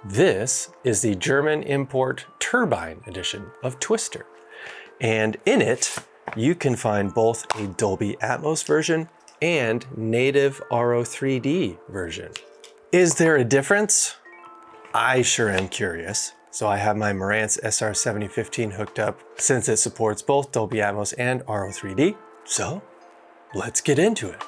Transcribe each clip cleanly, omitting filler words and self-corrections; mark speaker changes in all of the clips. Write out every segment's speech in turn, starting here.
Speaker 1: This is the German import Turbine edition of Twister. And in it, you can find both a Dolby Atmos version and Native Auro 3D version. Is there a difference? I sure am curious. So I have my Marantz SR7015 hooked up since it supports both Dolby Atmos and Auro 3D. So let's get into it.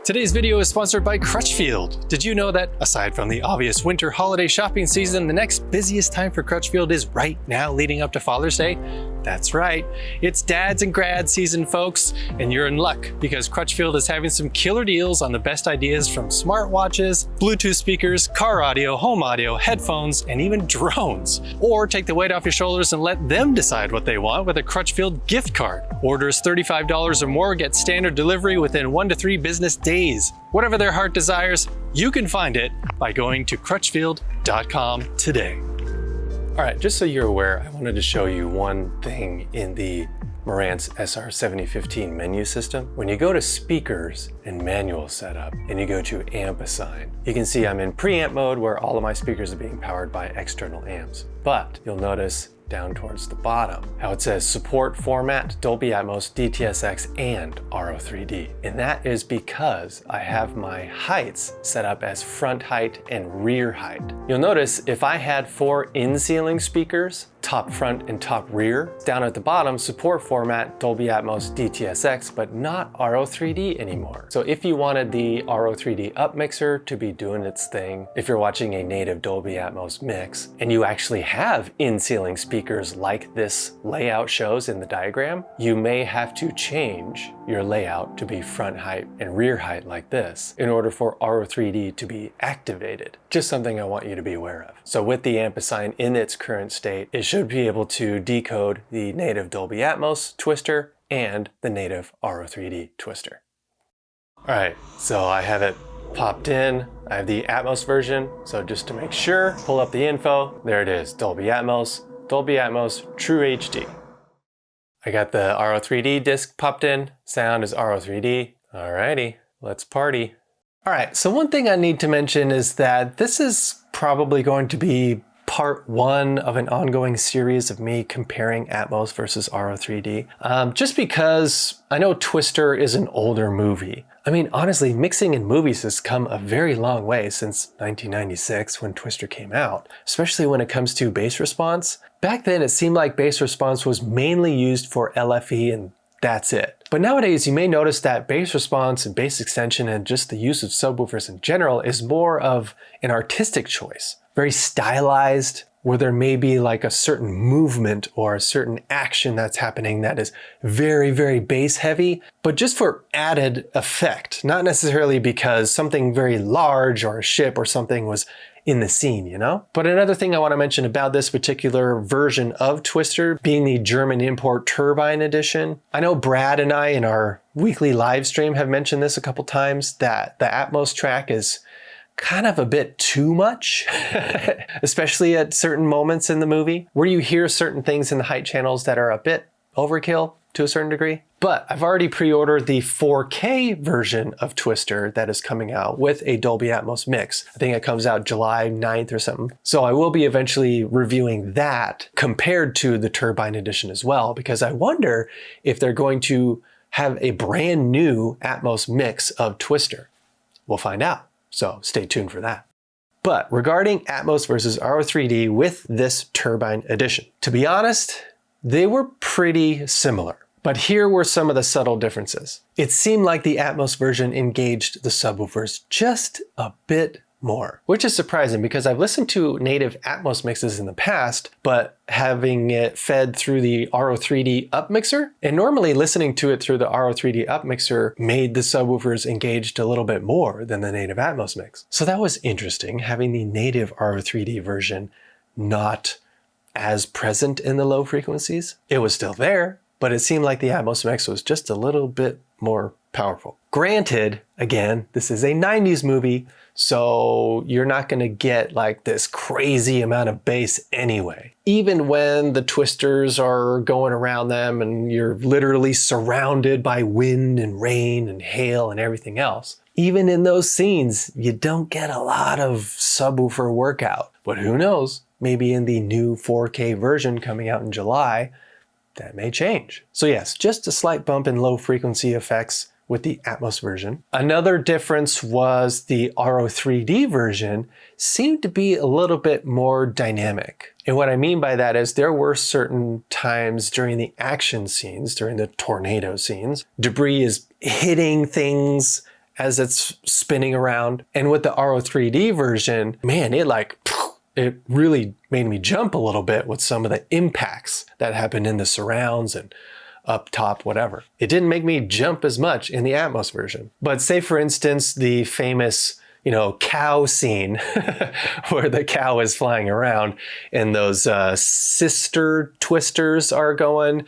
Speaker 1: Today's video is sponsored by Crutchfield. Did you know that aside from the obvious winter holiday shopping season, the next busiest time for Crutchfield is right now leading up to Father's Day? That's right, it's dads and grad season, folks, and you're in luck because Crutchfield is having some killer deals on the best ideas from smartwatches, Bluetooth speakers, car audio, home audio, headphones, and even drones. Or take the weight off your shoulders and let them decide what they want with a Crutchfield gift card. Orders $35 or more get standard delivery within 1 to 3 business days. Whatever their heart desires, you can find it by going to crutchfield.com today. All right, just so you're aware, I wanted to show you one thing in the Marantz SR7015 menu system. When you go to speakers and manual setup and you go to amp assign, you can see I'm in preamp mode where all of my speakers are being powered by external amps. But you'll notice down towards the bottom how it says support format Dolby Atmos, DTS:X, and Auro 3D. And that is because I have my heights set up as front height and rear height. You'll notice if I had 4 in-ceiling speakers, top, front, and top rear, down at the bottom, support format Dolby Atmos, DTS:X, but not Auro 3D anymore. So if you wanted the Auro 3D up mixer to be doing its thing, if you're watching a native Dolby Atmos mix, and you actually have in-ceiling speakers like this layout shows in the diagram, you may have to change your layout to be front height and rear height like this in order for Auro 3D to be activated. Just something I want you to be aware of. So with the amp assign in its current state, it should be able to decode the native Dolby Atmos twister and the native Auro 3D twister. All right, so I have it popped in. I have the Atmos version. So just to make sure, pull up the info. There it is, Dolby Atmos True HD. I got the Auro 3D disc popped in. Sound is Auro 3D. Alrighty, let's party. All right, so one thing I need to mention is that this is probably going to be part 1 of an ongoing series of me comparing Atmos versus Auro 3D. Just because I know Twister is an older movie. I mean, honestly, mixing in movies has come a very long way since 1996 when Twister came out, especially when it comes to bass response. Back then, it seemed like bass response was mainly used for LFE and that's it. But nowadays, you may notice that bass response and bass extension and just the use of subwoofers in general is more of an artistic choice. Very stylized, where there may be like a certain movement or a certain action that's happening that is very, very bass heavy, but just for added effect, not necessarily because something very large or a ship or something was in the scene, you know? But another thing I want to mention about this particular version of Twister being the German import Turbine edition. I know Brad and I in our weekly live stream have mentioned this a couple times, that the Atmos track is kind of a bit too much, especially at certain moments in the movie where you hear certain things in the height channels that are a bit overkill to a certain degree. But I've already pre-ordered the 4K version of Twister that is coming out with a Dolby Atmos mix. I think it comes out July 9th or something. So I will be eventually reviewing that compared to the Turbine edition as well, because I wonder if they're going to have a brand new Atmos mix of Twister. We'll find out. So stay tuned for that. But regarding Atmos versus Auro 3D with this Turbine edition, to be honest, they were pretty similar. But here were some of the subtle differences. It seemed like the Atmos version engaged the subwoofers just a bit more, which is surprising because I've listened to native Atmos mixes in the past, but having it fed through the Auro 3D up mixer, and normally listening to it through the Auro 3D up mixer made the subwoofers engaged a little bit more than the native Atmos mix. So that was interesting, having the native Auro 3D version not as present in the low frequencies. It was still there, but it seemed like the Atmos mix was just a little bit more powerful. Granted, again, this is a 90s movie, so you're not gonna get like this crazy amount of bass anyway. Even when the twisters are going around them and you're literally surrounded by wind and rain and hail and everything else. even in those scenes, you don't get a lot of subwoofer workout. But who knows? Maybe in the new 4K version coming out in July, that may change. So yes, just a slight bump in low frequency effects with the Atmos version. Another difference was the Auro 3D version seemed to be a little bit more dynamic. And what I mean by that is there were certain times during the action scenes, during the tornado scenes, debris is hitting things as it's spinning around. And with the Auro 3D version, man, it really made me jump a little bit with some of the impacts that happened in the surrounds and up top, whatever. It didn't make me jump as much in the Atmos version. But say for instance, the famous, cow scene where the cow is flying around and those sister twisters are going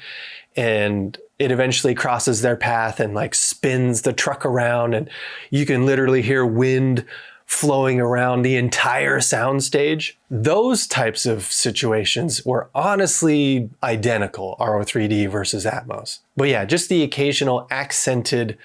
Speaker 1: and it eventually crosses their path and like spins the truck around and you can literally hear wind flowing around the entire soundstage. Those types of situations were honestly identical, Auro 3D versus Atmos. But yeah, just the occasional accented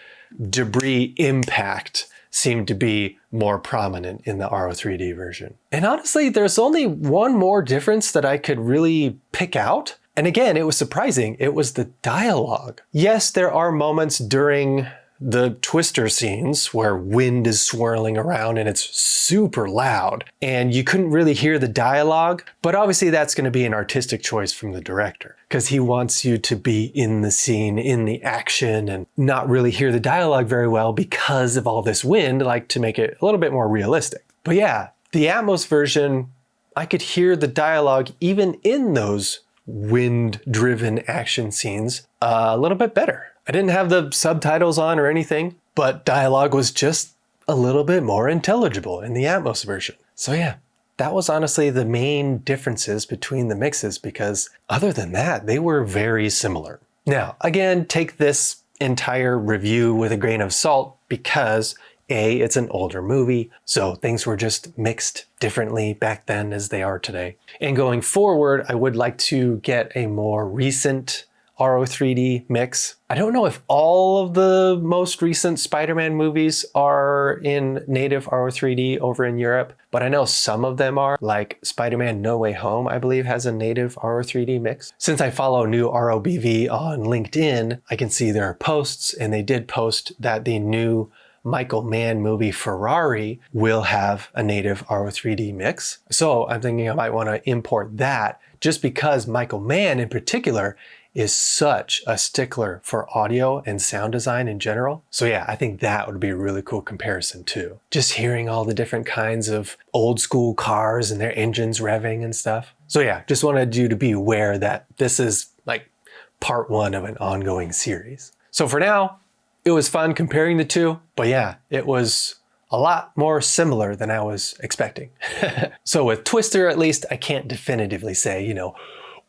Speaker 1: debris impact seemed to be more prominent in the Auro 3D version. And honestly, there's only one more difference that I could really pick out. And again, it was surprising. It was the dialogue. Yes, there are moments during the twister scenes where wind is swirling around and it's super loud and you couldn't really hear the dialogue, but obviously that's going to be an artistic choice from the director because he wants you to be in the scene, in the action and not really hear the dialogue very well because of all this wind, like to make it a little bit more realistic. But yeah, the Atmos version, I could hear the dialogue even in those wind-driven action scenes a little bit better. I didn't have the subtitles on or anything, but dialogue was just a little bit more intelligible in the Atmos version. So yeah, that was honestly the main differences between the mixes because other than that, they were very similar. Now, again, take this entire review with a grain of salt because A, it's an older movie, so things were just mixed differently back then as they are today. And going forward, I would like to get a more recent Auro 3D mix. I don't know if all of the most recent Spider-Man movies are in native Auro 3D over in Europe, but I know some of them are, like Spider-Man No Way Home, I believe has a native Auro 3D mix. Since I follow New Auro BV on LinkedIn, I can see their posts, and they did post that the new Michael Mann movie Ferrari will have a native Auro 3D mix. So I'm thinking I might want to import that just because Michael Mann in particular is such a stickler for audio and sound design in general. So yeah, I think that would be a really cool comparison too. Just hearing all the different kinds of old school cars and their engines revving and stuff. So yeah, just wanted you to be aware that this is like part one of an ongoing series. So for now, it was fun comparing the two, but yeah, it was a lot more similar than I was expecting. So with Twister, at least, I can't definitively say,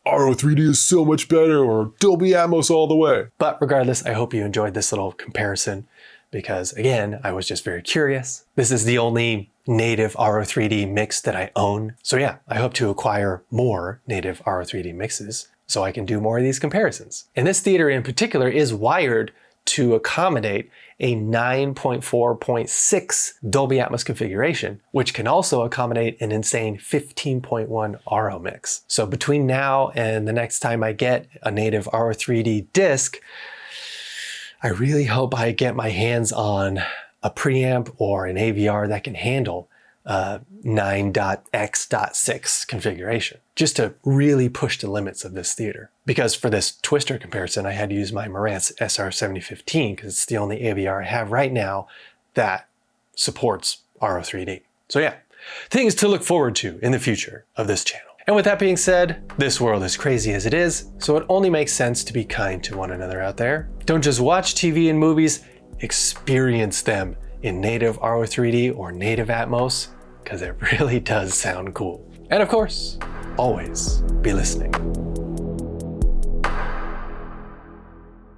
Speaker 1: Auro 3D is so much better or Dolby Atmos all the way. But regardless, I hope you enjoyed this little comparison because again, I was just very curious. This is the only native Auro 3D mix that I own. So yeah, I hope to acquire more native Auro 3D mixes so I can do more of these comparisons. And this theater in particular is wired to accommodate a 9.4.6 Dolby Atmos configuration, which can also accommodate an insane 15.1 Auro mix. So between now and the next time I get a native Auro 3D disc, I really hope I get my hands on a preamp or an AVR that can handle 9.x.6 configuration, just to really push the limits of this theater. Because for this Twister comparison, I had to use my Marantz SR7015 because it's the only AVR I have right now that supports Auro 3D. So yeah, things to look forward to in the future of this channel. And with that being said, this world is crazy as it is, so it only makes sense to be kind to one another out there. Don't just watch TV and movies, experience them in native Auro 3D or native Atmos, because it really does sound cool. And of course, always be listening.